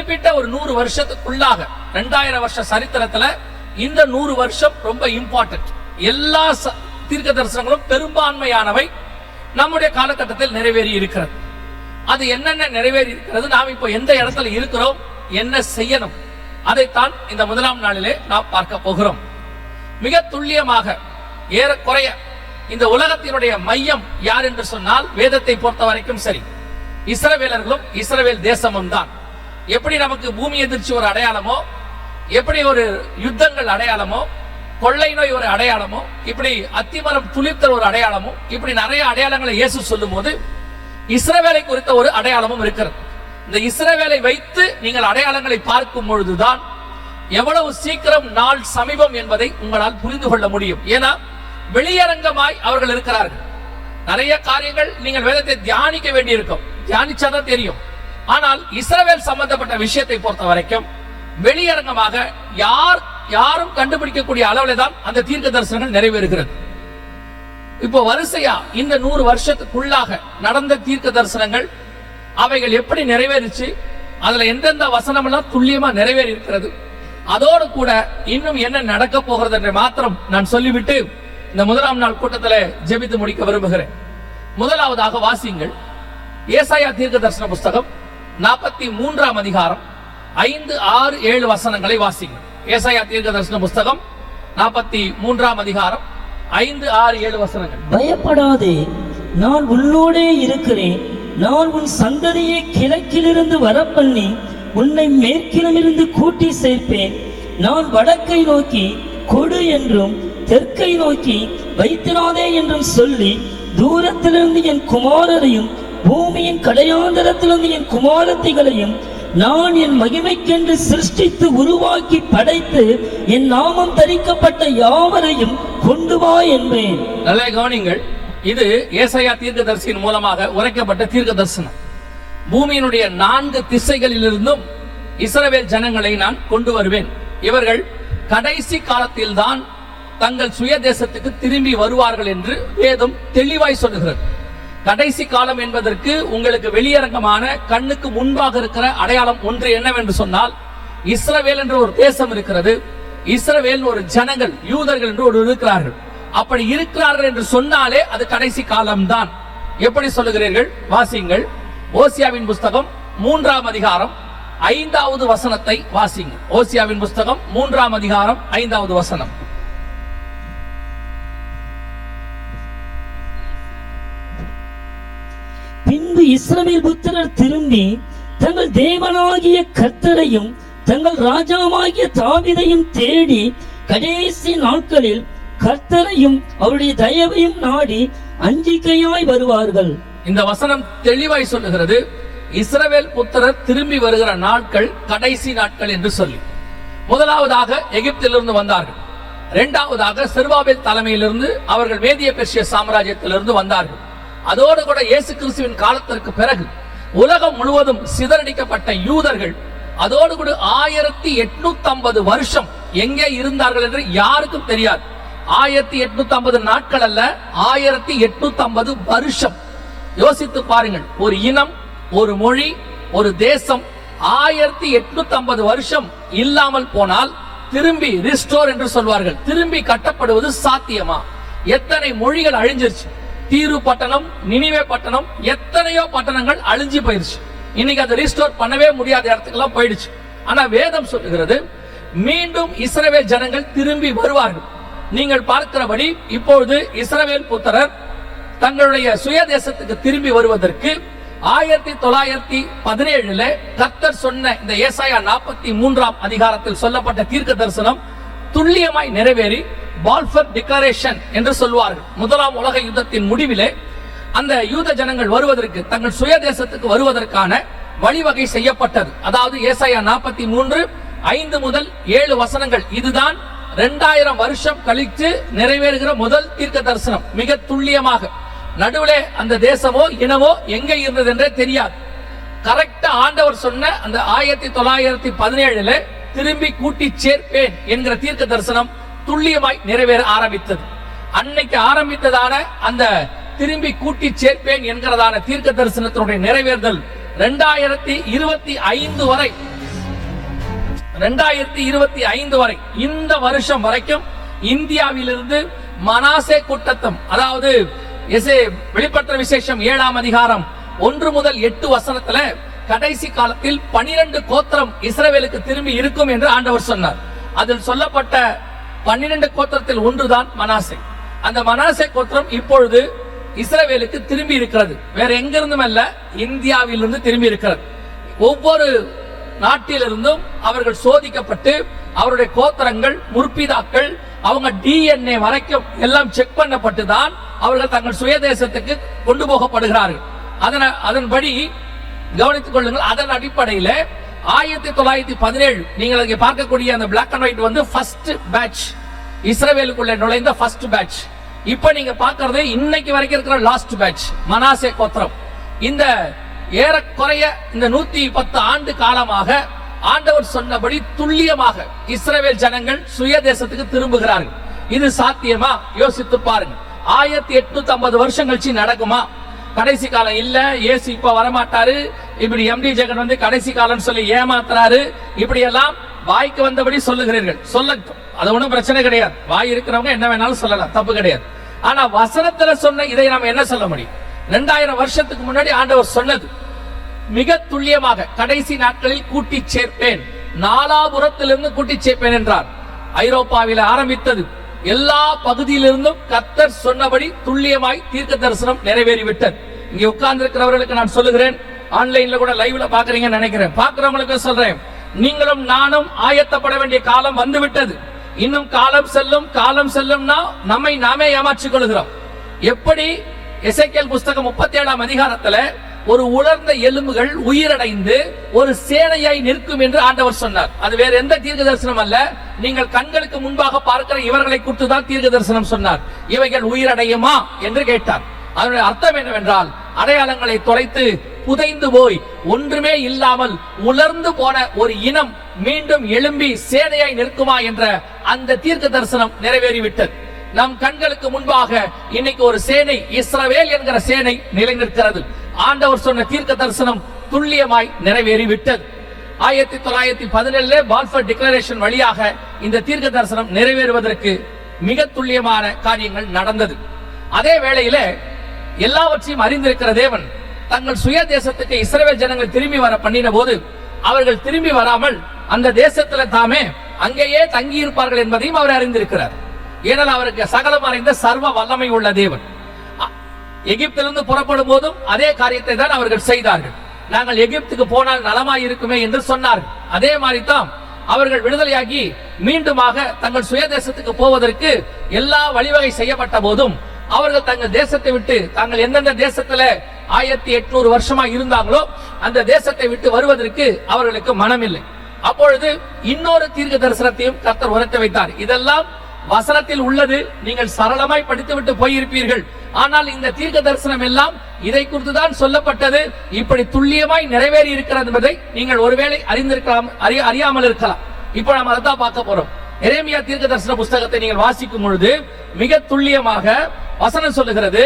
குறிப்பிட்ட ஒரு 100 வருஷத்துக்குள்ளாக 2000 வருஷ சரித்திரத்துல இந்த 100 வருஷம் ரொம்ப இம்பார்ட்டன்ட். எல்லா தீர்க்க தரிசனங்களும் பெரும்பான்மையானவை நம்முடைய காலகட்டத்தில் நிறைவேறி இருக்கிறது. அது என்னென்ன நிறைவேறி இருக்கிறது, நாம் இப்போ எந்த இடத்துல இருக்கிறோம், என்ன செய்யணும், அதைத்தான் இந்த முதலாம் நாளிலே நாம் பார்க்க போகிறோம். மிக துல்லியமாக ஏறக்குறைய இந்த உலகத்தினுடைய மையம் யார் என்று சொன்னால் வேதத்தை பொறுத்த வரைக்கும் சரி இஸ்ரவேலர்களும் இஸ்ரவேல் தேசமும் தான். எப்படி நமக்கு பூமி எதிர்ச்சி ஒரு அடையாளமோ, எப்படி ஒரு யுத்தங்கள் அடையாளமோ, கொள்ளை நோய் ஒரு அடையாளமோ, இப்படி அத்திமரம் துளிர்த்தல் ஒரு அடையாளமோ, இப்படி நிறைய அடையாளங்களை இயேசு சொல்லும் போது இஸ்ரவேலை குறித்த ஒரு அடையாளமும் இருக்கிறது. இந்த இஸ்ரவேலை வைத்து நீங்கள் அடையாளங்களை பார்க்கும் பொழுதுதான் எவ்வளவு சீக்கிரம் நாள் சமீபம் என்பதை உங்களால் புரிந்து கொள்ள முடியும். ஏன்னா வெளியரங்கமாய் அவர்கள் இருக்கிறார்கள். நிறைய காரியங்கள் நீங்கள் வேதத்தை தியானிக்க வேண்டியிருக்கும், தியானிச்சாதான் தெரியும். ஆனால் இஸ்ரவேல் சம்பந்தப்பட்ட விஷயத்தை பொறுத்த வரைக்கும் வெளியரங்கமாக யாரும் கண்டுபிடிக்கக்கூடிய அளவில் தான் அந்த தீர்க்க தரிசனங்கள் நிறைவேறுகிறது. இப்போ வரிசையா இந்த 100 வருஷத்துக்குள்ளாக நடந்த தீர்க்க தரிசனங்கள் அவைகள் எப்படி நிறைவேறிச்சு, அதுல எந்தெந்த வசனம் எல்லாம் துல்லியமா நிறைவேறி இருக்கிறது, அதோடு கூட இன்னும் என்ன நடக்க போகிறது என்று மாத்திரம் நான் சொல்லிவிட்டு இந்த முதலாம் நாள் கூட்டத்தில் ஜெபித்து முடிக்க விரும்புகிறேன். முதலாவதாக வாசியுங்கள் ஏசாயா தீர்க்க தரிசன புஸ்தகம் 43ஆம் அதிகாரம் 5, 6, 7 வசனங்களை வாசியுங்கள். ஏசாயா தீர்க்க தரிசன புஸ்தகம் 43ஆம் அதிகாரம் 5, 6, 7 வசனங்கள். பயப்படாதே, நான் உன்னோடே இருக்கிறேன். நான் உன் சந்ததியை கிழக்கிலிருந்து வரப்பண்ணி உன்னை மேற்கிலிருந்து கூட்டி சேர்ப்பேன். நான் வடக்கை நோக்கி கொடு என்றும் தெற்கை நோக்கி வைத்திராதே என்றும் சொல்லி தூரத்திலிருந்து என் குமாரரையும் பூமியின் கடையாந்தரத்திலிருந்து என் குமாரத்திகளையும் நான் என் மகிமைக்கென்று சிருஷ்டித்து உருவாக்கி படைத்து என் நாமம் தரிக்கப்பட்ட யாவரையும் கொண்டு வா என்பேன். நல்ல கவனிங்கள், இது ஏசாயா தீர்க்கதரிசியின் மூலமாக உரைக்கப்பட்ட தீர்க்க தரிசனம். பூமியினுடைய 4 திசைகளிலிருந்தும் இஸ்ரவேல் ஜனங்களை நான் கொண்டு வருவேன். இவர்கள் கடைசி காலத்தில் தான் தங்கள் சுய தேசத்துக்கு திரும்பி வருவார்கள் என்று வேதம் தெளிவாய் சொல்லுகிறது. கடைசி காலம் என்பதற்கு உங்களுக்கு வெளியரங்கமான கண்ணுக்கு முன்பாக இருக்கிற அடையாளம் ஒன்று என்னவென்று சொன்னால், இஸ்ரவேல் என்ற ஒரு தேசம் இருக்கிறது. இஸ்ரவேல் ஒரு ஜனங்கள், யூதர்கள் என்று ஒரு இருக்கிறார்கள். அப்படி இருக்கிறார்கள் என்று சொன்னாலே அது கடைசி காலம்தான். எப்படி சொல்லுகிறீர்கள்? வாசியுங்கள். ஓசியாவின் புஸ்தகம் 3ஆம் அதிகாரம் 5வது வசனத்தை வாசியுங்கள். ஓசியாவின் புஸ்தகம் 3ஆம் அதிகாரம் 5வது வசனம். பின்பு இஸ்ரவேல் புத்திரர் திரும்பி தங்கள் தேவனாகிய கர்த்தரையும் தங்கள் ராஜாவாகிய தாவீதையும் தேடி கடைசி நாட்களில் கர்த்தரையும் அவருடைய தயவையும் நாடி அஞ்சிக்கையாய் வருவார்கள். இந்த வசனம் தெளிவாய் சொல்லுகிறது, இஸ்ரவேல் புத்திரர் திரும்பி வருகிற நாட்கள் கடைசி நாட்கள் என்று சொல்லி. முதலாவதாக எகிப்திலிருந்து வந்தார்கள். இரண்டாவதாக செருபாபேல் தலைமையிலிருந்து அவர்கள் மேதிய பெர்சிய சாம்ராஜ்யத்திலிருந்து வந்தார்கள். அதோடு கூட இயேசு கிறிஸ்துவின் காலத்திற்கு பிறகு உலகம் முழுவதும் சிதறடிக்கப்பட்ட யூதர்கள் அதோடு கூட 1850 வருஷம் எங்கே இருந்தார்கள் என்று யாருக்கும் தெரியாது. 1850 நாட்கள் அல்ல, 1850 வருஷம். யோசித்து பாருங்கள், ஒரு இனம், ஒரு மொழி, ஒரு தேசம் 1850 வருஷம் இல்லாமல் போனால் திரும்பி ரிஸ்டோர் என்று சொல்வார்கள், திரும்பி கட்டப்படுவது சாத்தியமா? எத்தனை மொழிகள் அழிஞ்சிருச்சு. தீரு பட்டணம், நினிவே பட்டணம், எத்தனையோ பட்டணங்கள் அழிஞ்சு போயிருச்சு. இன்னைக்கு அதை ரிஸ்டோர் பண்ணவே முடியாத இடத்துக்கெல்லாம் போயிடுச்சு. ஆனா வேதம் சொல்லுகிறது, மீண்டும் இஸ்ரவேல் ஜனங்கள் திரும்பி வருவார்கள். நீங்கள் பார்க்கிறபடி இப்பொழுது இஸ்ரவேல் புத்திரர் தங்களுடைய சுய தேசத்துக்கு திரும்பி வருவதற்கு 1917 கர்த்தர் சொன்ன இந்த ஏசாயா 43ஆம் அதிகாரத்தில் சொல்லப்பட்ட தீர்க்க தரிசனம் துல்லியமாய் நிறைவேறி பால்ஃபர் டிக்ளரேஷன் என்று சொல்வார்கள். முதலாம் உலக யுத்தத்தின் முடிவிலே அந்த யூத ஜனங்கள் வருவதற்கு, தங்கள் சுய தேசத்துக்கு வருவதற்கான வழிவகை செய்யப்பட்டது. அதாவது ஏசாயா 43 5 முதல் 7 வசனங்கள். இதுதான் 2000 வருஷம் கழித்து நிறைவேறுகிற முதல் தீர்க்க தரிசனம். மிக துல்லியமாக நடுவிலே அந்த தேசமோ இனமோ எங்கே இருந்தது என்றே தெரியாது. கரெக்டா ஆண்டவர் சொன்ன அந்த 1917 திரும்பி கூட்டி சேர்ப்பேன் என்கிற தீர்க்க தரிசனம் துல்லியமாய் நிறைவேற ஆரம்பித்தது. அன்னைக்கு ஆரம்பித்ததான அந்த திரும்பி கூட்டி சேர்ப்பேன் என்கிறதான தீர்க்க தரிசனத்தினுடைய நிறைவேறுதல் 2025 வரை 2025 வரை இந்த வருஷம் வரைக்கும் இந்தியாவிலிருந்து மனாசே கூட்டத்தம், அதாவது வெளிப்படுத்துற விசேஷம் 7ஆம் அதிகாரம் 1 முதல் 8 வசனத்துல கடைசி காலத்தில் 12 கோத்திரம் இஸ்ரவேலுக்கு திரும்பி இருக்கும் என்று ஆண்டவர் சொன்னார். அதில் சொல்லப்பட்ட 12 கோத்திரத்தில் ஒன்றுதான் மனாசே. அந்த மனாசே கோத்திரம் இப்பொழுது இஸ்ரவேலுக்கு திரும்பி இருக்கிறது. வேற எங்கிருந்தும் அல்ல, இந்தியாவிலிருந்து திரும்பி இருக்கிறது. ஒவ்வொரு நாட்டிலிருந்தும் அவர்கள் சோதிக்கப்பட்டு அவருடைய கோத்திரங்கள், முற்பிதாக்கள், அவங்க DNA வரைக்கும் எல்லாம் செக் பண்ணப்பட்டு தான் அவர்கள் தங்கள் சுயதேசத்துக்கு கொண்டு போகப்படுகிறார்கள். அதன்படி கவனித்துக் கொள்ளுங்கள். அதன் அடிப்படையில் 1917 நீங்கள் அங்கே பார்க்கக்கூடிய அந்த பிளாக் அண்ட் ஒயிட் வந்து ஃபர்ஸ்ட் பேட்ச், இஸ்ரவேலுக்குள்ளே நுழைந்த ஃபர்ஸ்ட் பேட்ச். இப்ப நீங்க பார்க்கிறது இன்னைக்கு வரைக்கும் இருக்கிற லாஸ்ட் பேட்ச் மனாசே கோத்திரம். இந்த ஏறக்குறைய இந்த 110 ஆண்டு காலமாக ஆண்டவர் சொன்னபடி துல்லியமாக இஸ்ரவேல் ஜனங்கள் சுயதேசத்துக்கு திரும்புகிறார்கள். இது சாத்தியமா? யோசித்து பாருங்க. 1850 வருஷம் கழிச்சு நடக்குமா? கடைசி காலம் இல்ல, இயேசு இப்ப வரமாட்டாரு, இப்படி எம்டி ஜெகன் வந்து கடைசி காலம் சொல்லி ஏமாத்துறாரு, இப்படி எல்லாம் வாய்க்கு வந்தபடி சொல்லுகிறீர்கள். சொல்லட்டும், அது ஒண்ணும் பிரச்சனை கிடையாது. வாய் இருக்கிறவங்க என்ன வேணாலும் சொல்லலாம், தப்பு கிடையாது. ஆனா வசனத்துல சொன்ன இதை நாம் என்ன சொல்ல முடியும்? 2000 வருஷத்துக்கு முன்னாடி ஆண்டவர் சொன்னது மிக துல்லியமாக கடைசி நாட்களில் கூட்டி சேர்ப்பேன், நாலாபுரத்திலிருந்து கூட்டி சேர்ப்பேன் என்றார். ஐரோப்பாவில் ஆரம்பித்தது எல்லா பகுதியிலிருந்தும் கர்த்தர் சொன்னபடி துல்லியமாய் தீர்க்க தரிசனம் நிறைவேறிவிட்டது. இங்க உட்கார்ந்து இருக்கிறவர்களுக்கு நான் சொல்லுகிறேன், ஆன்லைன்ல கூட லைவ்ல பாக்குறீங்கன்னு நினைக்கிறேன், பாக்குறவங்களுக்கு சொல்றேன், நீங்களும் நானும் ஆயத்தப்பட வேண்டிய காலம் வந்துவிட்டது. இன்னும் காலம் செல்லும், காலம் செல்லும்னா நம்மை நாமே ஏமாற்றிக் கொள்கிறோம். எப்படி எசேக்கியேல் புஸ்தகம் 37ஆம் அதிகாரத்துல ஒரு உலர்ந்த எலும்புகள் உயிரடைந்து ஒரு சேனையாய் நிற்கும் என்று ஆண்டவர் சொன்னார். அது வேற எந்த தீர்க்க தரிசனம் அல்ல, நீங்கள் கண்களுக்கு முன்பாக பார்க்கிற இவர்களை குறித்து தான் தீர்க்க தரிசனம் சொன்னார். இவைகள் உயிரடையுமா என்று கேட்டார். அதனுடைய அர்த்தம் என்னவென்றால், அடையாளங்களை தொலைத்து புதைந்து போய் ஒன்றுமே இல்லாமல் உலர்ந்து போன ஒரு இனம் மீண்டும் எழும்பி சேனையாய் நிற்குமா என்ற அந்த தீர்க்க தரிசனம் நிறைவேறிவிட்டது. நம் கண்களுக்கு முன்பாக இன்னைக்கு ஒரு சேனை, இஸ்ரவேல் என்கிற சேனை நிலை நிற்கிறது. ஆண்டவர் சொன்ன தீர்க்க தரிசனம் துல்லியமாய் நிறைவேறிவிட்டது. 1917 பால்ஃபர் டிக்ளரேஷன் வழியாக இந்த தீர்க்க தரிசனம் நிறைவேறுவதற்கு மிக துல்லியமான காரியங்கள் நடந்தது. அதே வேளையில எல்லாவற்றையும் அறிந்திருக்கிற தேவன் தங்கள் சுய தேசத்துக்கு இஸ்ரவேல் ஜனங்கள் திரும்பி வர பண்ணின போது அவர்கள் திரும்பி வராமல் அந்த தேசத்துல தாமே அங்கேயே தங்கி இருப்பார்கள் என்பதையும் அவர் அறிந்திருக்கிறார். ஏனால் அவருக்கு சகலம் அறிந்த சர்வ வல்லமை உள்ள தேவன். எகிப்திலிருந்து புறப்படும் போதும் அதே காரியத்தை தான் அவர்கள் செய்தார்கள். நாங்கள் எகிப்துக்கு போனால் நலமாய் இருக்குமே என்று சொன்னார்கள். அதே மாதிரி தான் அவர்கள் விடுதலையாகி மீண்டுமாக தங்கள் சுயதேசத்துக்கு போவதற்கு எல்லா வழிவகை செய்யப்பட்ட போதும் அவர்கள் தங்கள் தேசத்தை விட்டு தாங்கள் எந்தெந்த தேசத்துல 1800 வருஷமா இருந்தாங்களோ அந்த தேசத்தை விட்டு வருவதற்கு அவர்களுக்கு மனமில்லை. அப்பொழுது இன்னொரு தீர்க்க தரிசனத்தையும் கர்த்தர் உரைத்து வைத்தார். இதெல்லாம் வசனத்தில் உள்ளது, நீங்கள் சரளமாய் படித்துவிட்டு போயிருப்பீர்கள். ஆனால் இந்த தீர்க்க தரிசனம் எல்லாம் இதை குறித்து தான் சொல்லப்பட்டது, இப்படி துல்லியமாய் நிறைவேறி இருக்கிறது என்பதை நீங்கள் ஒருவேளை அறிந்திருக்கலாம், அறியாமல் இருக்கலாம். இப்போ நாம் அதை தான் பார்க்க போறோம். எரேமியா தீர்க்க தரிசன புஸ்தகத்தை நீங்கள் வாசிக்கும் பொழுது மிக துல்லியமாக வசனம் சொல்லுகிறது.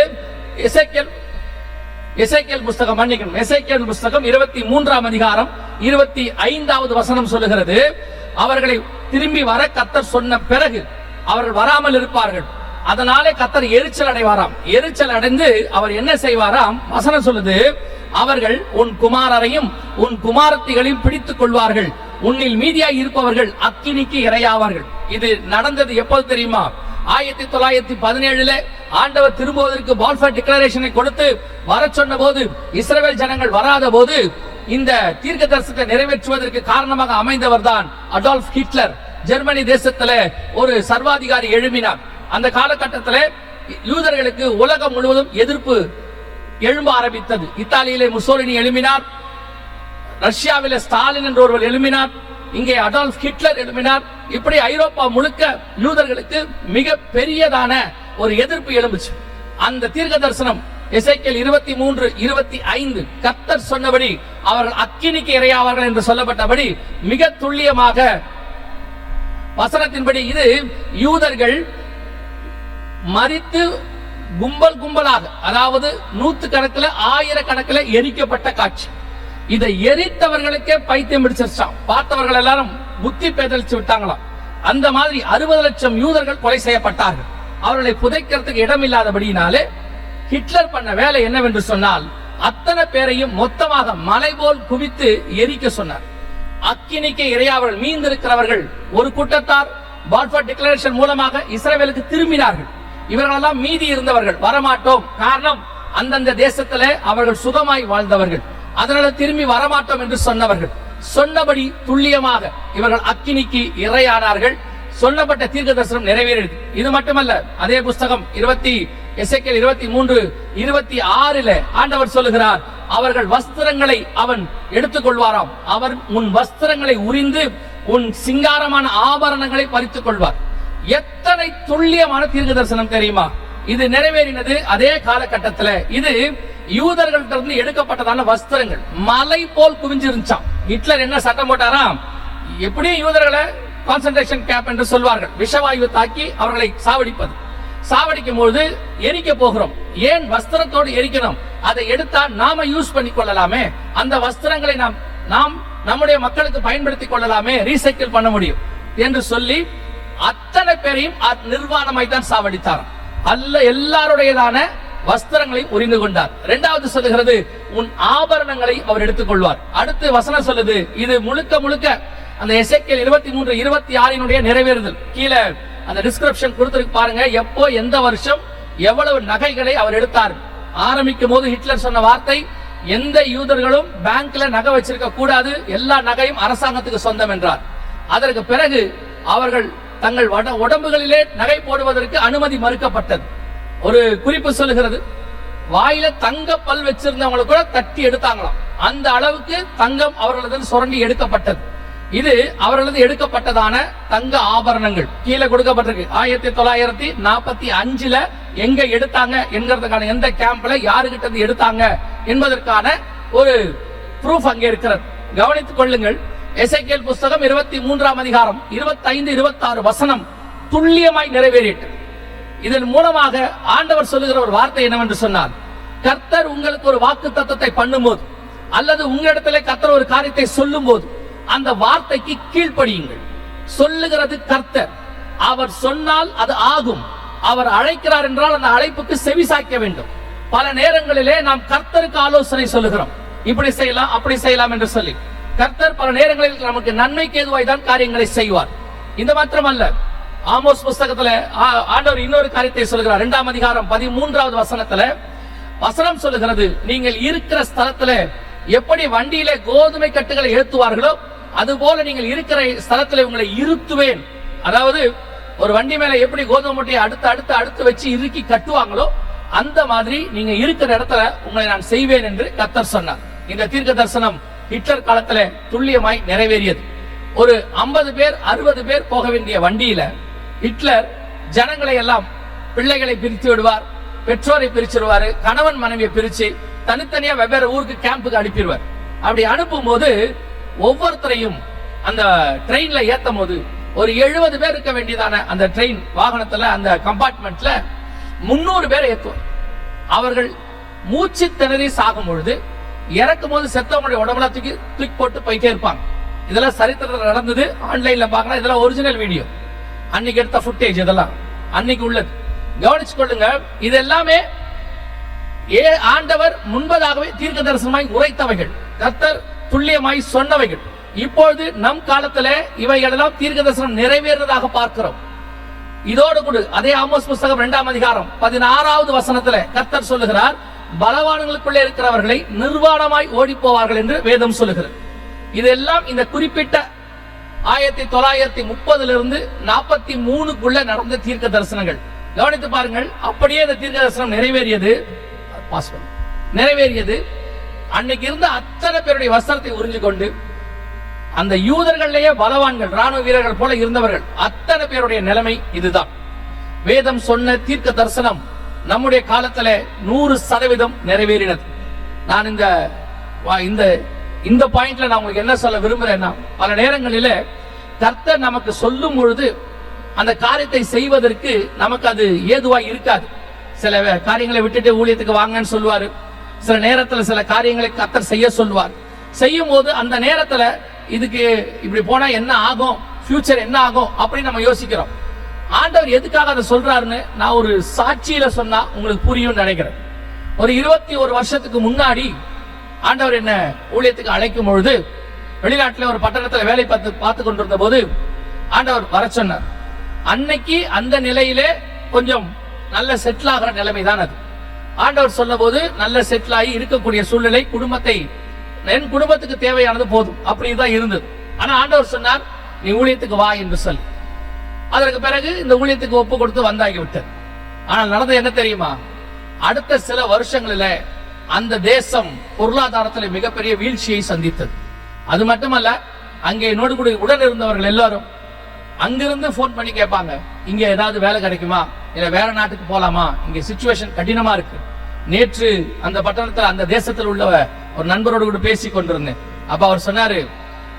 எசேக்கியேல் புஸ்தகம், மன்னிக்கணும், எசேக்கியேல் புஸ்தகம் 23ஆம் அதிகாரம் 25வது வசனம் சொல்லுகிறது, அவர்களை திரும்பி வர கர்த்தர் சொன்ன பிறகு அவர்கள் வராமல் இருப்பார்கள், அதனாலே கர்த்தர் எரிச்சல் அடைவாராம். எரிச்சல் அடைந்து அவர் என்ன செய்வாராம்? வசனம் சொல்லுது, அவர்கள் உன் குமாரரையும் உன் குமாரத்திகளையும் பிடித்துக் கொள்வார்கள், உன்னில் மீதியாய் இருப்பவர்கள் அக்கினிக்கு இரையாவார்கள். இது நடந்தது எப்போது தெரியுமா? 1917 ஆண்டவர் திரும்புவதற்கு பால்ஃபர் டிக்ளரேஷனை கொடுத்து வர சொன்ன போது இஸ்ரவேல் ஜனங்கள் வராத போது இந்த தீர்க்க தரிசனத்தை நிறைவேற்றுவதற்கு காரணமாக அமைந்தவர் தான் அடால்ஃப் ஹிட்லர். ஜெர்மனி தேசத்துல ஒரு சர்வாதிகாரி எழும்பினார். அந்த காலகட்டத்தில் யூதர்களுக்கு உலகம் முழுவதும் எதிர்ப்பு எழும்ப ஆரம்பித்தது. இத்தாலியிலே முசோலினி எழும்பினார், ரஷ்யாவிலே ஸ்டாலின் என்ற ஒருவர் எழும்பினார், இங்கே அடால்ஃப் ஹிட்லர் எழும்பினார். இப்படி ஐரோப்பா முழுக்க யூதர்களுக்கு மிக பெரியதான ஒரு எதிர்ப்பு எழும்புச்சு. அந்த தீர்க்க தரிசனம் எசேக்கியேல் 23:25 கர்த்தர் சொன்னபடி அவர்கள் அக்கினிக்கு இரையாவார்கள் என்று சொல்லப்பட்டபடி மிக துல்லியமாக வசனத்தின்படி இது யூதர்கள் மரித்து கும்பல் கும்பலாக, அதாவது 100 கணக்கில் 1000 கணக்கில் எரிக்கப்பட்ட காட்சி. இதை எரித்தவர்களுக்கே பைத்தியம் பிடிச்சிருச்சான். பார்த்தவர்கள் எல்லாரும் புத்தி பேதலிச்சு விட்டாங்களாம். அந்த மாதிரி 60 லட்சம் யூதர்கள் கொலை செய்யப்பட்டார்கள். அவர்களை புதைக்கிறதுக்கு இடம் இல்லாதபடியினாலே ஹிட்லர் பண்ண வேலை என்னவென்று சொன்னால், அத்தனை பேரையும் மொத்தமாக மலை போல் குவித்து எரிக்க சொன்னார். அக்கினிக்கு இரையாவர்கள் மீந்திருக்கிறவர்கள் ஒரு கூட்டத்தார் பால்ஃபோர் டிக்ளரேஷன் மூலமாக இஸ்ரவேலுக்கு திரும்பினார்கள். இவர்களெல்லாம் மீதி இருந்தவர்கள் வரமாட்டோம். காரணம், அந்தந்த தேசத்திலே அவர்கள் சுகமாய் வாழ்ந்தவர்கள், அதனால திரும்பி வரமாட்டோம் என்று சொன்னவர்கள். சொன்னபடி துல்லியமாக இவர்கள் அக்கினிக்கு இரையானார்கள். சொல்லப்பட்ட தீர்க்க தரிசனம் நிறைவேறியது. இது மட்டுமல்ல, அதே புஸ்தகம் எசேக்கியேல் 23:26 ஆண்டவர் சொல்லுகிறார், அவர்கள் வஸ்திரங்களை அவன் எடுத்துக்கொள்வாராம். அவர் உன் வஸ்திரங்களை உரிந்து உன் சிங்காரமான ஆபரணங்களை பறித்துக் கொள்வார். எத்தனை துல்லியமான தீர்க்க தரிசனம் தெரியுமா? இது நிறைவேறினது அதே காலகட்டத்தில். இது யூதர்களிடமிருந்து எடுக்கப்பட்டதான வஸ்திரங்கள் மலை போல் குவிஞ்சிருந்துச்சாம். ஹிட்லர் என்ன சட்டம் போட்டாராம், எப்படியும் யூதர்களை கான்சென்ட்ரேஷன் கேம்ப் என்று சொல்வார்கள், விஷவாயு தாக்கி அவர்களை சாவடிப்பது. சாவடிக்கும் போது எரிக்க போகிறோம், ஏன் வஸ்திரத்தோடு எரிக்கணும்? அதை எடுத்தா நாம யூஸ் பண்ணி கொள்ளலாமே, அந்த வஸ்திரங்களை நாம் நம்முடைய மக்களுக்கு பயன்படுத்திக் கொள்ளலாமே, ரீசைக்கிள் பண்ண முடியும் என்று சொல்லி அத்தனை பேரையும் நிர்வாணமாய் தான் சாவடித்தார். அல்ல, எல்லாருடையதான வஸ்திரங்களையும் உரிந்து கொண்டார். இரண்டாவது சொல்லுகிறது, உன் ஆபரணங்களை அவர் எடுத்துக்கொள்வார். அடுத்து வசனம் சொல்லுது, இது முழுக்க முழுக்க அந்த எசேக்கியேல் 23:26 நிறைவேறுதல். கீழே அந்த டிஸ்கிரிப்ஷன் கொடுத்திருக்கு பாருங்க, எப்போ எந்த வருஷம் எவ்வளவு நகைகளை அவர் எடுத்தார். ஆரம்பிக்கும் போது ஹிட்லர் சொன்ன வார்த்தை, எந்த யூதர்களும் பேங்க்ல நகை வச்சிருக்க கூடாது, எல்லா நகையும் அரசாங்கத்துக்கு சொந்தம் என்றார். அதற்கு பிறகு அவர்கள் தங்கள் உடம்புகளிலே நகை போடுவதற்கு அனுமதி மறுக்கப்பட்டது. ஒரு குறிப்பு சொல்லுகிறது, வாயில தங்க பல் வச்சிருந்தவங்களை கூட தட்டி எடுத்தாங்களாம். அந்த அளவுக்கு தங்கம் அவர்களது சுரண்டி எடுக்கப்பட்டது. இது அவர்களது எடுக்கப்பட்டதான தங்க ஆபரணங்கள். கீழே கொடுக்கப்பட்டிருக்கு, 1945 எங்க எடுத்தாங்க என்கிறதுக்கான, எந்த கேம்ப்ல யாருகிட்ட எடுத்தாங்க என்பதற்கான ஒரு ப்ரூஃப் அங்கே இருக்கிறது. கவனித்துக் கொள்ளுங்கள். எசேக்கியேல் புஸ்தகம் 23 25-26 வசனம் துல்லியமாய் நிறைவேறிட்டு. இதன் மூலமாக ஆண்டவர் சொல்லுகிற ஒரு வார்த்தை என்னவென்று சொன்னார், கர்த்தர் உங்களுக்கு ஒரு வாக்கு தத்தத்தை பண்ணும்போது அல்லது உங்களிடத்திலே கர்த்தர் ஒரு காரியத்தை சொல்லும் போது அந்த வார்த்தைக்கு கீழ்ப்படியுங்கள். சொல்லுகிறது கர்த்தர், அவர் சொன்னால் அது ஆகும். அவர் அழைக்கிறார் என்றால் அந்த அழைப்புக்கு செவிசாய்க்க வேண்டும். பல நேரங்களிலே நாம் கர்த்தருக்கு ஆலோசனை சொல்லுகிறோம், இப்படி செய்யலாம் அப்படி செய்யலாம் என்று சொல்லி. கர்த்தர் பல நேரங்களில் நமக்கு நன்மைக்கு ஏதுவாய் தான் காரியங்களை செய்வார். இந்த மாத்திரமல்ல, ஆமோஸ் புஸ்தகத்துல ஆண்டவர் இன்னொரு காரியத்தை சொல்லுகிறார். 2 வசனத்துல வசனம் சொல்லுகிறது, நீங்கள் இருக்கிற ஸ்தலத்துல எப்படி வண்டியில கோதுமை கட்டுகளை ஏத்துவார்களோ அதுபோல நீங்கள் இருக்கிற ஸ்தலத்துல உங்களை இருத்துவேன். அதாவது ஒரு வண்டி மேல எப்படி கோதுமை மூட்டையை அடுத்து வச்சு இறுக்கி கட்டுவாங்களோ அந்த மாதிரி நீங்க இருக்கிற இடத்துல உங்களை நான் செய்வேன் என்று கர்த்தர் சொன்னார். இந்த தீர்க்க தரிசனம் ஹிட்லர் காலத்துல துல்லியமாய் நிறைவேறியது. ஒரு 50 பேர் 60 பேர் போக வேண்டிய வண்டியில ஹிட்லர் ஜனங்களை எல்லாம், பிள்ளைகளை பிரித்து விடுவார், பெற்றோரை பிரிச்சிருவாரு, கணவன் மனைவியை பிரிச்சு தனித்தனியா வெவ்வேறு ஊருக்கு கேம்புக்கு அனுப்பிடுவார். அப்படி அனுப்பும் போது ஒவ்வொருத்தரையும் அந்த ட்ரெயின்ல ஏத்தும் போது ஒரு 70 பேர் இருக்க வேண்டியதான அந்த ட்ரெயின் வாகனத்துல, அந்த கம்பார்ட்மெண்ட்ல 300 பேரை ஏற்றுவார். அவர்கள் மூச்சு திணறி சாகும் பொழுது இறக்கும் போது செத்தவங்களுடைய உடம்புல தூக்கி போட்டு போயிட்டே இருப்பாங்க. இதெல்லாம் சரித்திரத்தில் நடந்தது, ஆன்லைன்ல பார்க்கலாம். இதெல்லாம் ஒரிஜினல் வீடியோ, அன்னைக்கு எடுத்த ஃபுட்டேஜ், இதெல்லாம் அன்னைக்கு உள்ளது. கவனிச்சு கொள்ளுங்க. இது எல்லாமே ஆண்டவர் முன்பதாகவே தீர்க்க தரிசனமாய் உரைத்தவைகள், கர்த்தர் துல்லியமாய் சொன்னவைகள். இப்பொழுது நம் காலத்துல இவைகளெல்லாம் தீர்க்க தரிசனம் நிறைவேறதாக பார்க்கிறோம். இதோடு கூட அதே ஆமோஸ் புஸ்தகம் 2 வசனத்துல கர்த்தர் சொல்லுகிறார், பலவான்களுக்குள்ளே இருக்கிறவர்களை நிர்வாணமாய் ஓடி போவார்கள் என்று வேதம் சொல்லுகிறது. இதெல்லாம் இந்த குறிப்பிட்ட 1930 43 நடந்த தீர்க்க தரிசனங்கள். கவனித்து பாருங்கள். அப்படியே இந்த தீர்க்க தரிசனம் நிறைவேறியது. அன்னைக்கு இருந்த அத்தனை பேருடைய வஸ்திரத்தை உறிஞ்சு கொண்டு அந்த யூதர்களையே பலவான்கள், ராணுவ வீரர்கள் போல இருந்தவர்கள் அத்தனை பேருடைய நிலைமை இதுதான். வேதம் சொன்ன தீர்க்க தரிசனம் நம்முடைய காலத்துல 100% நிறைவேறினது. நான் இந்த பாயிண்ட்ல நான் உங்களுக்கு என்ன சொல்ல விரும்புறேன்னா, பல நேரங்களில கர்த்தர் நமக்கு சொல்லும் பொழுது அந்த காரியத்தை செய்வதற்கு நமக்கு அது ஏதுவாய் இருக்காது. சில காரியங்களை விட்டுட்டு ஊழியத்துக்கு வாங்கன்னு சொல்லுவாரு. சில நேரத்துல சில காரியங்களை கர்த்தர் செய்ய சொல்லுவார். செய்யும் போது அந்த நேரத்துல இதுக்கு இப்படி போனா என்ன ஆகும், ஃபியூச்சர் என்ன ஆகும் அப்படின்னு நம்ம யோசிக்கிறோம். ஆண்டவர் எதுக்காக அதை சொல்றாருன்னு நான் ஒரு சாட்சியில சொன்னா உங்களுக்கு புரியும் நினைக்கிறேன். ஒரு 21 வருஷத்துக்கு முன்னாடி ஆண்டவர் என்ன ஊழியத்துக்கு அழைக்கும் பொழுது வெளிநாட்டுல ஒரு பட்டணத்துல வேலை பார்த்து கொண்டிருந்த போது ஆண்டவர் வர சொன்னார். அன்னைக்கு அந்த நிலையிலே கொஞ்சம் நல்ல செட்டில் ஆகிற நிலைமை தான் அது. ஆண்டவர் சொன்ன போது நல்ல செட்டில் ஆகி இருக்கக்கூடிய சூழ்நிலை, குடும்பத்தை என் குடும்பத்துக்கு தேவையானது போதும் அப்படிதான் இருந்தது. ஆனா ஆண்டவர் சொன்னார், நீ ஊழியத்துக்கு வா என்று சொல்லி. அதற்கு பிறகு இந்த ஊழியத்துக்கு ஒப்பு கொடுத்து வந்தாகி விட்டது. ஆனால் நடந்தது என்ன தெரியுமா? அடுத்த சில வருஷங்களில அந்த தேசம் பொருளாதாரத்தில் மிகப்பெரிய வீழ்ச்சியை சந்தித்தது. அது மட்டுமல்ல, அங்கே என்னோடு கூட உடன் இருந்தவர்கள் எல்லாரும் அங்கிருந்து போன் பண்ணி கேட்பாங்க, இங்க ஏதாவது வேலை கிடைக்குமா, இல்ல வேற நாட்டுக்கு போலாமா, இங்க சிச்சுவேஷன் கடினமா இருக்கு. நேற்று அந்த பட்டணத்தில் அந்த தேசத்தில் உள்ள ஒரு நண்பரோடு கூட பேசி கொண்டிருந்தேன். அப்ப அவர் சொன்னாரு,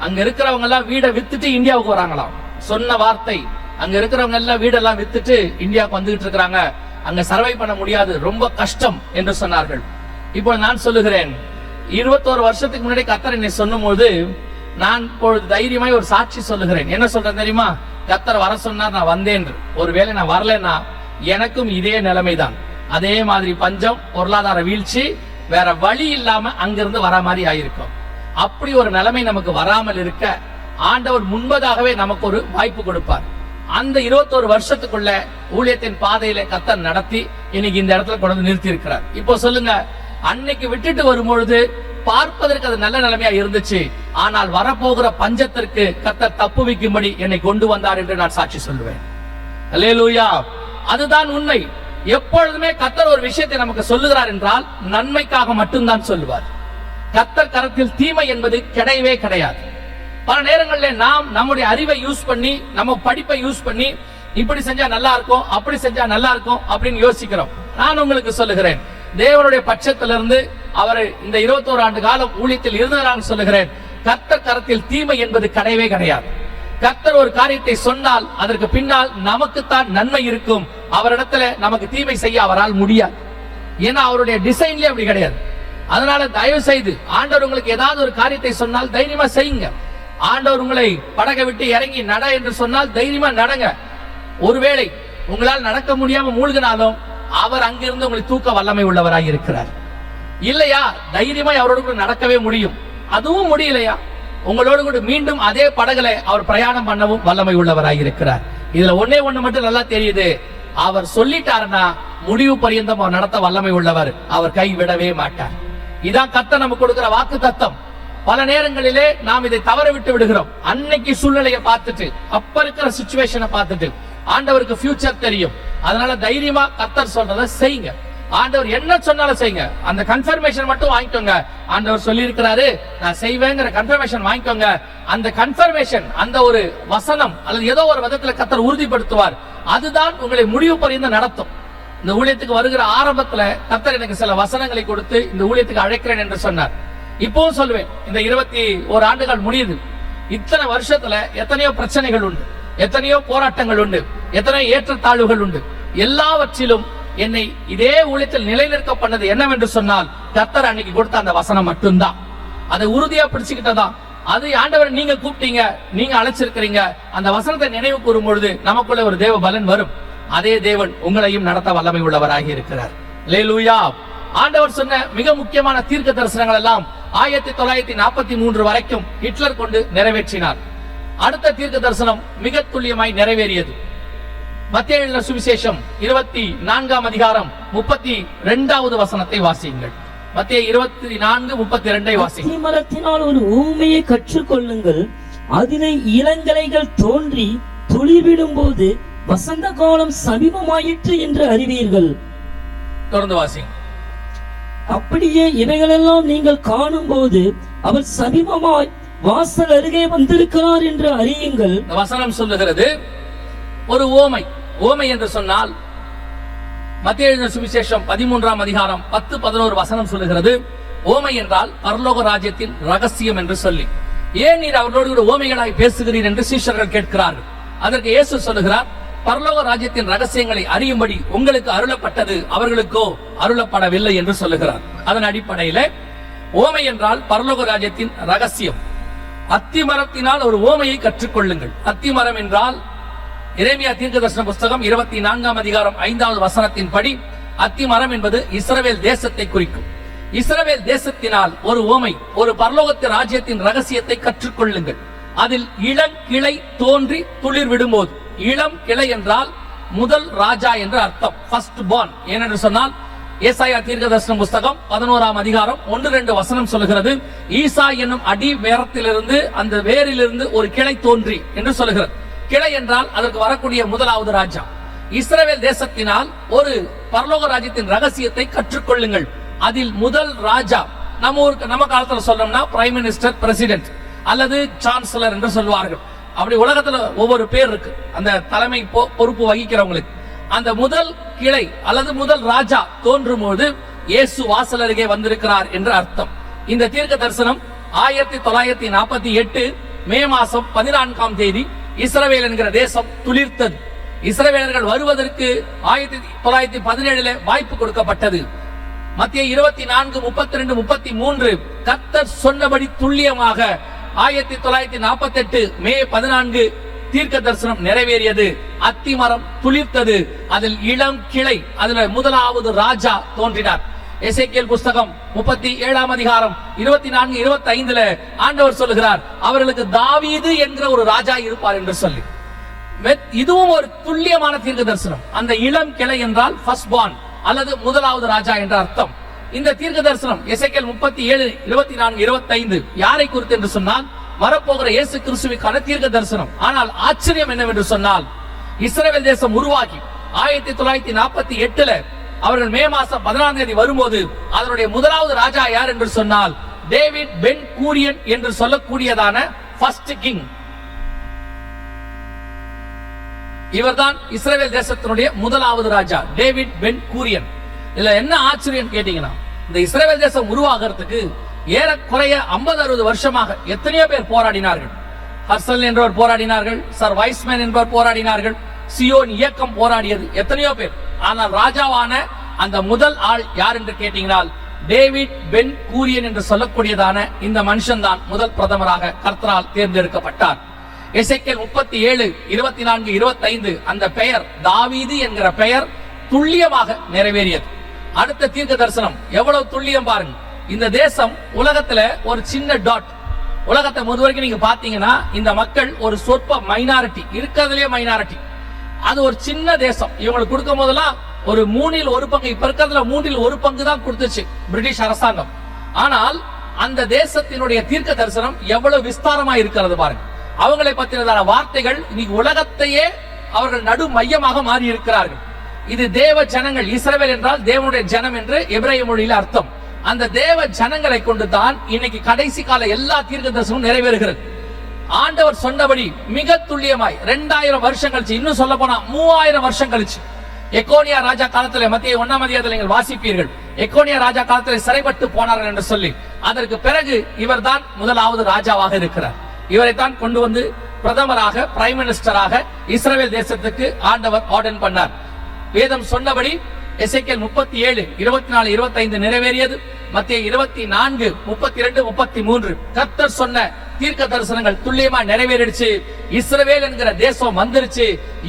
அங்க இருக்கிறவங்க எல்லாம் வீடை வித்துட்டு இந்தியாவுக்கு வராங்களாம். சொன்ன வார்த்தை, அங்க இருக்கிறவங்க எல்லாம் வீடெல்லாம் வித்துட்டு இந்தியாவுக்கு வந்துகிட்டு இருக்கிறாங்க, அங்க சர்வை பண்ண முடியாது, ரொம்ப கஷ்டம் என்று சொன்னார்கள். இப்போ நான் சொல்லுகிறேன், 21 வருஷத்துக்கு முன்னாடி கர்த்தர் என்னை சொன்னும் போது நான் இப்பொழுது தைரியமாய் ஒரு சாட்சி சொல்லுகிறேன். என்ன சொல்றேன் தெரியுமா? கர்த்தர் வர சொன்னார், நான் வந்தேன். ஒருவேளை நான் வரலன்னா எனக்கும் இதே நிலைமைதான். அதே மாதிரி பஞ்சம், பொருளாதார வீழ்ச்சி, வேற வழி இல்லாம அங்கிருந்து வர மாதிரி ஆயிருக்கும். அப்படி ஒரு நிலைமை நமக்கு வராமல் இருக்க ஆண்டவர் முன்பதாகவே நமக்கு ஒரு வாய்ப்பு கொடுப்பார். அந்த 21 வருஷத்துக்குள்ள ஊழியத்தின் பாதையில கர்த்தர் நடத்தி இன்னைக்கு இந்த இடத்துல கொண்டு வந்து நிறுத்தி இருக்கிறார். இப்போ சொல்லுங்க, அன்னைக்கு விட்டுட்டு வரும்பொழுது பார்ப்பதற்கு அது நல்ல நிலைமையா இருந்துச்சு, ஆனால் வரப்போகிற பஞ்சத்திற்கு கர்த்தர் தப்புவிக்கும்படி என்னை கொண்டு வந்தார் என்று நான் சாட்சி சொல்லுவேன். அல்லேலூயா. அதுதான் உண்மை. எப்பொழுதுமே கர்த்தர் ஒரு விஷயத்தை நமக்கு சொல்லுகிறார் என்றால் நன்மைக்காக மட்டும்தான் சொல்லுவார். கர்த்தர் கரத்தில் தீமை என்பது கிடையவே கிடையாது. பல நேரங்களில் நாம் நம்முடைய அறிவை யூஸ் பண்ணி, நம்ம படிப்பை யூஸ் பண்ணி, இப்படி செஞ்சா நல்லா இருக்கும், அப்படி செஞ்சா நல்லா இருக்கும் அப்படின்னு யோசிக்கிறோம். நான் உங்களுக்கு சொல்லுகிறேன், தேவனுடைய பட்சத்திலிருந்து அவர் இந்த 21 ஆண்டு காலம் ஊழியத்தில் இருந்ததாக சொல்லுகிறேன். கர்த்தர் கரத்தில் தீமை என்பது கிடையவே கிடையாது. கர்த்தர் ஒரு காரியத்தை சொன்னால் அதற்கு பின்னால் நமக்குத்தான் நன்மை இருக்கும். அவரிடத்துல நமக்கு தீமை செய்ய அவரால் முடியாது. ஏன்னா அவருடைய டிசைன்லயே அப்படி கிடையாது. அதனால தயவு செய்து ஆண்டவர் உங்களுக்கு ஏதாவது ஒரு காரியத்தை சொன்னால் தைரியமா செய்யுங்க. ஆண்டவர் உங்களை படகை விட்டு இறங்கி நட என்று சொன்னால் தைரியமா நடங்க. ஒருவேளை உங்களால் நடக்க முடியாம மூழ்கினாலும் அவர் அங்கிருந்து உங்களை தூக்க வல்லமை உள்ளவராக இருக்கிறார். இல்லையா, தைரியமா அவரோடு கூட நடக்கவே முடியும். அதுவும் முடியலையா, உங்களோடு கூட மீண்டும் அதே படகுல அவர் பிரயாணம் பண்ணவும் வல்லமை உள்ளவராக இருக்கிறார். இதுல ஒன்னே ஒண்ணு மட்டும் நல்லா தெரியுது, அவர் சொல்லிட்டாருன்னா முடிவு பரியந்தம் அவர் நடத்த வல்லமை உள்ளவர். அவர் கை விடவே மாட்டார். இதான் கர்த்தர் நமக்கு கொடுக்கிற வாக்கு தத்தம். பல நேரங்களிலே நாம் இதை தவற விட்டு விடுகிறோம். அன்னைக்கு சூழ்நிலையை பார்த்துட்டு, அப்ப இருக்கிற சிச்சுவேஷனை பார்த்துட்டு, ஆண்டவருக்கு ஃபியூச்சர் தெரியும். அதனால தைரியமா கர்த்தர் சொல்றதை செய்யுங்க. ஆண்டவர் என்ன சொன்னாலும் செய்யுங்க. அந்த கன்ஃபர்மேஷன் மட்டும் வாங்கிக்கோங்க. ஆண்டவர் சொல்லி இருக்கிறாரு, நான் செய்வேங்கிற கன்ஃபர்மேஷன் வாங்கிக்கோங்க. அந்த கன்ஃபர்மேஷன், அந்த ஒரு வசனம் அல்லது ஏதோ ஒரு விதத்துல கர்த்தர் உறுதிப்படுத்துவார். அதுதான் உங்களை முடிவு பரியந்தம் நடத்தும். இந்த ஊழியத்துக்கு வருகிற ஆரம்பத்துல கர்த்தர் எனக்கு சில வசனங்களை கொடுத்து இந்த ஊழியத்துக்கு அழைக்கிறேன் என்று சொன்னார். இப்பவும் சொல்லுவேன், இந்த 21 ஆண்டுகள் முடியுது. இத்தனை வருஷத்துல எத்தனையோ பிரச்சனைகள் உண்டு, எத்தனையோ போராட்டங்கள் உண்டு, எத்தனையோ ஏற்றத்தாழ்வுகள் உண்டு. எல்லாவற்றிலும் என்னை இதே ஊழியத்தில் நிலைநிற்க பண்ணது என்னவென்று சொன்னால் கர்த்தர் அன்னைக்கு கொடுத்த அந்த வசனம் மட்டும்தான். அதை உறுதியா பிடிச்சுக்கிட்டதான். அது ஆண்டவர் நீங்க கூப்பிட்டீங்க, நீங்க அழைச்சிருக்கிறீங்க. அந்த வசனத்தை நினைவு கூறும் பொழுது நமக்குள்ள ஒரு தேவ பலன் வரும். அதே தேவன் உங்களையும் நடத்த வல்லமை உள்ளவராக இருக்கிறார். அல்லேலூயா. ஆண்டவர் சொன்ன மிக முக்கியமான தீர்க்க தரிசனங்கள் எல்லாம் 1943 வரைக்கும் ஹிட்லர் கொண்டு நிறைவேற்றினார். அடுத்த தீர்க்க தரிசனம் மிக துல்லியமாய் நிறைவேறியது. மத்தேயு எழுதின சுவிசேஷம் 24ஆம் அதிகாரம் 32வது வசனத்தை வாசியுங்கள். மத்தேயு 24:32 வாசியுங்கள். மரத்தினால் ஒரு ஊமையை கற்றுக்கொள்ளுங்கள். அதிலே இளங்கலைகள் தோன்றி துளிர்விடும் போது வசந்த காலம் சமீபமாயிற்று என்று அறிவீர்கள். தொடர்ந்து வாசிங்க. அப்படியே இவைகளெல்லாம் நீங்கள் காணும் போது அவர் சமீபமாய் வாசல் அருகே வந்திருக்கிறார் என்று அறியுங்கள். வசனம் சொல்லுகிறது ஒரு ஓமை. ஓமை என்று சொன்னால் மத்தேயு எழுதின சுவிசேஷம் 13ஆம் அதிகாரம் 10-11 வசனம் சொல்லுகிறது, ஓமை என்றால் பரலோக ராஜ்யத்தின் ரகசியம் என்று சொல்லி, ஏன் நீர் அவர்களோடு கூட ஓமைகளாய் பேசுகிறீர் என்று சீஷர்கள் கேட்கிறார்கள். அதற்கு இயேசு சொல்லுகிறார், பரலோக ராஜ்யத்தின் ரகசியங்களை அறியும்படி உங்களுக்கு அருளப்பட்டது, அவர்களுக்கோ அருளப்படவில்லை என்று சொல்லுகிறார். அதன் அடிப்படையில ஓமை என்றால் பரலோக ராஜ்யத்தின் ரகசியம். அத்திமரத்தினால் ஒரு ஓமையை கற்றுக்கொள்ளுங்கள். அத்திமரம் என்றால் எரேமியா தீர்க்கதரிசன புஸ்தகம் 24ஆம் அதிகாரம் 5வது வசனத்தின்படி அத்திமரம் என்பது இஸ்ரவேல் தேசத்தை குறிக்கும். இஸ்ரவேல் தேசத்தினால் ஒரு ஓமை, ஒரு பரலோகத்து ராஜ்யத்தின் ரகசியத்தை கற்றுக்கொள்ளுங்கள். அதில் இளங்கிளை தோன்றி துளிர் விடும்போது, இளம் கிளை என்றால் முதல் ராஜா என்று அர்த்தம், ஃபர்ஸ்ட் பார்ன். ஏனென்று சொன்னால் ஏசாயா தீர்க்கதரிசன புஸ்தகம் 11ஆம் அதிகாரம் 1-2 வசனம் சொல்லுகிறது, ஈசா என்னும் அடி வேரத்திலிருந்து, அந்த வேரிலிருந்து ஒரு கிளை தோன்றி என்று சொல்லுகிறது. கிளை என்றால் அதற்கு வரக்கூடிய முதலாவது ராஜா. இஸ்ரவேல் தேசத்தினால் ஒரு பரலோக ராஜ்யத்தின் ரகசியத்தை கற்றுக்கொள்ளுங்கள். அதில் முதல் ராஜா, நம்ம காலத்துல சொல்லணும்னா பிரைம் மினிஸ்டர், பிரசிடென்ட் அல்லது சான்சலர் என்று சொல்வார்கள். அப்படி உலகத்துல ஒவ்வொரு பேர் இருக்கு அந்த தலைமை பொறுப்பு வகிக்கிறவங்களுக்கு. அந்த முதல் கிளை அல்லது முதல் ராஜா தோன்றும் போது இயேசு வாசல் அருகே வந்திருக்கிறார் என்று அர்த்தம். இந்த தீர்க்க தரிசனம் 1948 மே மாசம் 14ஆம் தேதி இஸ்ரவேல் என்கிற தேசம் துளிர்த்தது. இஸ்ரவேலர்கள் வருவதற்கு 1917 வாய்ப்பு கொடுக்கப்பட்டது. மத்திய 24, 32, 33 கர்த்தர் சொன்னபடி துல்லியமாக 1948 மே 14 தீர்க்க தரிசனம் நிறைவேறியது. அத்திமரம் துளிர்த்தது, அதில் இளம் கிளை, அதுல முதலாவது ராஜா தோன்றினார். எசேக்கியேல் புஸ்தகம் 37ஆம் அதிகாரம் 24, 25 ஆண்டவர் சொல்லுகிறார், அவர்களுக்கு தாவீது என்கிற ஒரு ராஜா இருப்பார் என்று சொல்லி. இதுவும் ஒரு துல்லியமான தீர்க்க தரிசனம். அந்த இளம் கிளை என்றால் ஃபர்ஸ்ட் பார்ன் அல்லது முதலாவது ராஜா என்ற அர்த்தம். இந்த தீர்க்க தரிசனம் எசேக்கியேல் 37, 24, 25 யாரை குறித்து என்று சொன்னால் வரப்போகிற இயேசு கிறிஸ்துவுக்கான தீர்க்க தரிசனம். ஆனால் ஆச்சரியம் என்னவென்று சொன்னால், இஸ்ரவேல் தேசம் உருவாகி 1948 அவர்கள் மே மாசம் 14ஆம் தேதி வரும்போது அதனுடைய முதலாவது ராஜா யார் என்று சொன்னால் டேவிட் பென் கூரியன் என்று சொல்லக்கூடியதான ஃபர்ஸ்ட் கிங். இவர்தான் இஸ்ரவேல் தேசத்தினுடைய முதலாவது ராஜா, டேவிட் பென் கூரியன். இதுல என்ன ஆச்சரியம் கேட்டீங்கன்னா, இந்த இஸ்ரவேல் தேசம் உருவாகிறதுக்கு ஏறக்குறைய 50-60 வருஷமாக எத்தனையோ பேர் போராடினார்கள். ஹர்சல் என்பவர் போராடினார்கள், சர் வைஸ்மேன் என்பவர் போராடினார்கள், சியோன் இயக்கம் போராடியது, எத்தனையோ பேர். ஆனால் ராஜாவான அந்த முதல் ஆள் யார் என்று கேட்டீங்கனால் டேவிட் பென் கூரியன் என்று சொல்லக்கூடியதான இந்த மனுஷன் தான் முதல் பிரதமராக கர்த்தரால் தேர்ந்தெடுக்கப்பட்டார். எசேக்கியேல் 37, 24, 25 அந்த பெயர் தாவீது என்கிற பெயர் துல்லியமாக நிறைவேறியது. அடுத்த தீர்க்க தரிசனம் எவ்வளவு துல்லியம் பாருங்க. இந்த தேசம் உலகத்துல ஒரு சின்ன டாட். உலகத்தை முதுவரைக்கும் நீங்க பாத்தீங்கன்னா இந்த மக்கள் ஒரு சொற்ப மைனாரிட்டி, இருக்கிறதுலயே மைனாரிட்டி. அது ஒரு சின்ன தேசம். இவங்களுக்கு கொடுக்கும் போதெல்லாம் ஒரு 3இல் 1 பங்கு, இப்ப இருக்கிறதுல 3இல் 1 பங்கு தான் கொடுத்துச்சு பிரிட்டிஷ் அரசாங்கம். ஆனால் அந்த தேசத்தினுடைய தீர்க்க தரிசனம் எவ்வளவு விஸ்தாரமா இருக்கிறது பாருங்க. அவங்களை பற்றினதான வார்த்தைகள் இன்னைக்கு உலகத்தையே அவர்கள் நடு மையமாக மாறி இருக்கிறார்கள். இது தேவ ஜனங்கள், இஸ்ரவேல் என்றால் தேவனுடைய ஜனம் என்று எபிரேய மொழியில் அர்த்தம். அந்த தேவ ஜனங்களை கொண்டு தான் இன்னைக்கு கடைசி கால எல்லா தீர்க்க தரிசனமும் நிறைவேறுகிறது. ஆண்டவர் சொன்னபடி மிக துல்லியமாய் 2000 வருஷம் கழிச்சு, இன்னும் சொல்ல போனா 3000 வருஷம் கழிச்சு, எக்கோனியா ராஜா காலத்தில் மத்திய 1ஆம் அதிகாரத்தில் நீங்கள் வாசிப்பீர்கள், எக்கோனியா ராஜா காலத்தில் சிறைப்பட்டு போனார்கள் என்று சொல்லி. அதற்கு பிறகு இவர் தான் முதலாவது ராஜாவாக இருக்கிறார். இவரைத்தான் கொண்டு வந்து பிரதமராக, பிரைம் மினிஸ்டராக இஸ்ரவேல் தேசத்துக்கு ஆண்டவர் ஆர்டர் பண்ணார். வேதம் சொன்னபடி எசேக்கியேல் 37, 24, 25 நிறைவேறியது. மத்திய 24, 32, 33 கர்த்தர் சொன்ன தீர்க்க தரிசனங்கள் துல்லியமா நிறைவேறிடுச்சு. இஸ்ரவேல் என்கிற தேசம் வந்துருச்சு,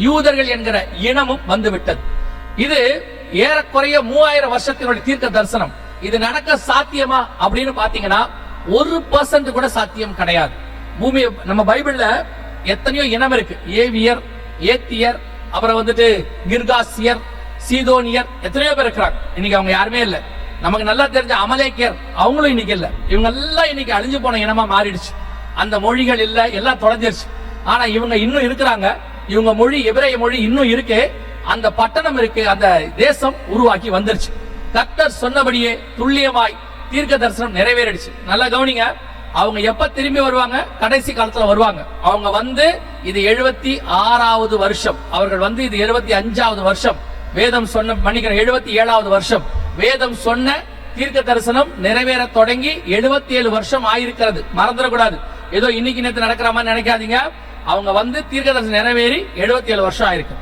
யூதர்கள் என்கிற இனமும் வந்துவிட்டது. இது ஏறக்குறைய 3000 வருஷத்தினுடைய தீர்க்க தரிசனம். இது நடக்க சாத்தியமா அப்படின்னு பாத்தீங்கன்னா 1% கூட சாத்தியம் கிடையாது. பூமி, நம்ம பைபிள்ல எத்தனையோ இனம் இருக்கு, ஏவியர், ஏத்தியர், அப்புறம் வந்துட்டு கிர்காசியர், சீதோனியர், எத்தனையோ பேர் இருக்கிறாங்க. இன்னைக்கு அவங்க யாருமே இல்ல. நமக்கு நல்லா தெரிஞ்ச அமலேக்கியர், அவங்களும் இன்னைக்கு இல்ல. இவங்க எல்லாம் இன்னைக்கு அழிஞ்சு போன இனமா மாறிடுச்சு. அந்த மொழிகள் இல்ல, எல்லாம் தொலைஞ்சிருச்சு. ஆனா இவங்க இன்னும் இருக்கிறாங்க. இவங்க மொழி, எபிரேய மொழி இன்னும் இருக்கு. அந்த பட்டணம் இருக்கு, அந்த தேசம் உருவாக்கி வந்துருச்சு. கர்த்தர் சொன்னபடியே துல்லியமாய் தீர்க்க தரிசனம் நிறைவேறிடுச்சு. நல்லா கவனிங்க. அவங்க எப்ப திரும்பி வருவாங்க? கடைசி காலத்துல வருவாங்க. அவங்க வந்து இது 76வது வருஷம், அவர்கள் வந்து இது 75வது வருஷம். வேதம் சொன்ன, மன்னிக்கிறேன், 77வது வருஷம். வேதம் சொன்ன தீர்க்க தரிசனம் நிறைவேற தொடங்கி 77 வருஷம் ஆயிருக்கிறது. மறந்துடக்கூடாது. ஏதோ இன்னைக்கு நேத்து நடக்கிற மாதிரி நினைக்காதீங்க. அவங்க வந்து தீர்க்க தரிசனம் நிறைவேறி 77 வருஷம் ஆயிருக்கு.